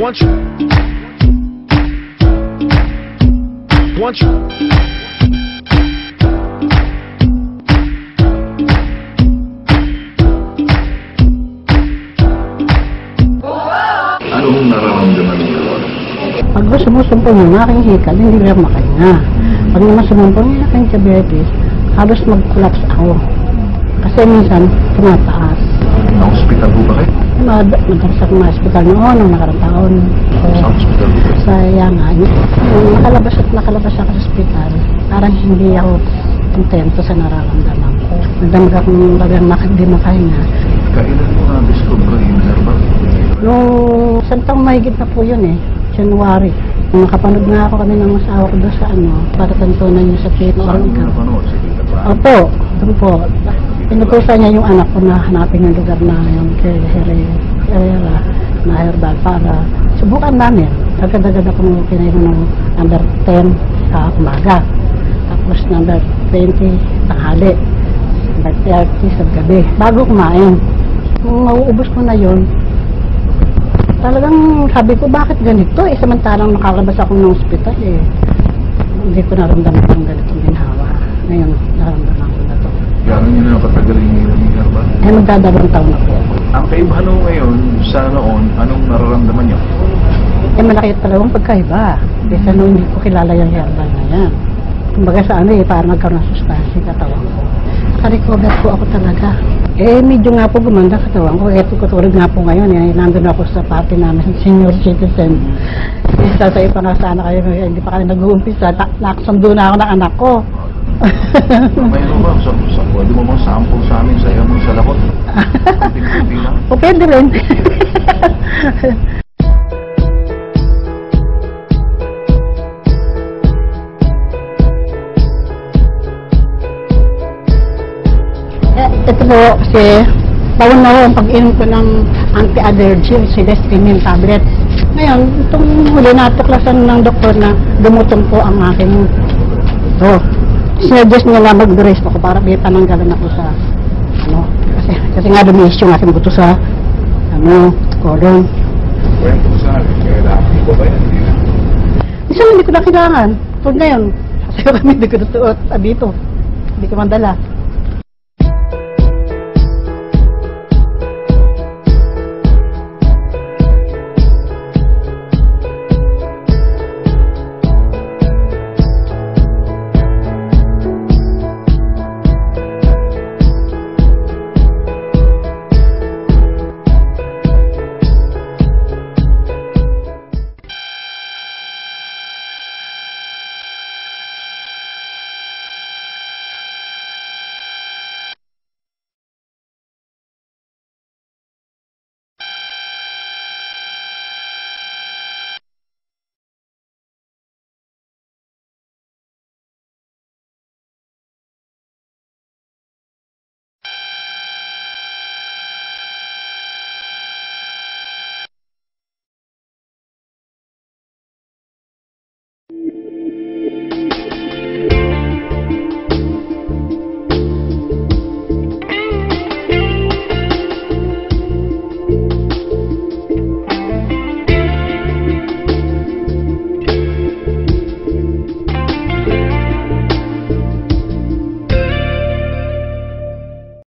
Anong nararamdaman mo? Pag sumusumpong yung aking hikal, hindi rin makahinga. Pag naman sumumpong yung aking diabetes, halos mag-collapse ako. Kasi minsan, tumataas. Na-hospital po ba kayo? Madalas ako ma-hospital noon, nung nakarang taon. Sa hospital po kayo? Sa Yangan. Nakalabas ako sa hospital, parang hindi ako kontento sa nararamdaman ko. Nagdamag akong bagang hindi makahinga. Kailan mo na-discover yung herbal? Noong isang taong mahigit na po yun January. Nakapanood nga ako kami ng asawa ko doon sa para tantunan niya sa Pino. Saan mo napanood? Sa Pino ba? Opo, doon po. Pinutusan niya yung anak ko na hanapin yung lugar na yung Herrera na herbal para subukan namin. Agad-agad akong pinainom ng number 10 sa umaga. Tapos number 20 tanghali. Number 30 sa gabi. Bago kumain. Kung mauubos ko na yun, talagang sabi ko, bakit ganito? Samantalang nakalabas ako ng ospital hindi ko naramdaman ng ganitong ginhawa. Ngayon, naramdaman ko na to. Gano'n nyo na nakatagal yung herbal? Magdadalawang taon na po. Ang kaibahan mo ngayon sa noon, anong nararamdaman nyo? Malaki talagang pagkaiba. Kasi noon hindi ko kilala yung herbal na yan. Kumbaga sa parang nagkaroon ng sustansya katawan ko. Naka-recover po ako talaga. Medyo nga po gumanda katawan ko. Ito katulad nga po ngayon. Nandun ako sa party namin, senior citizen. Isa sa ipa nga sana kayo, hindi pa kayo nag-uumpisa. Nakasundo na ako ng anak ko. Mayroon ba? Pwede mo mga sample sa amin, saya mo sa lakot? O pwede rin. Ito po kasi bawal na ang pag-inom ko ng anti-allergy, Silestrimine tablet. Ngayon, itong huli natuklasan ng doktor na dumutong po ang aking sinuggest niya na mag-rest ako para may pananggalan ako sa kasi nga dumis yung aking buto sa colon. Kwento sa akin, kailangan ko ba yan? Isa hindi ko na kailangan. Tulad ngayon, kasi kami hindi ko natuot dito. Hindi ko mandala.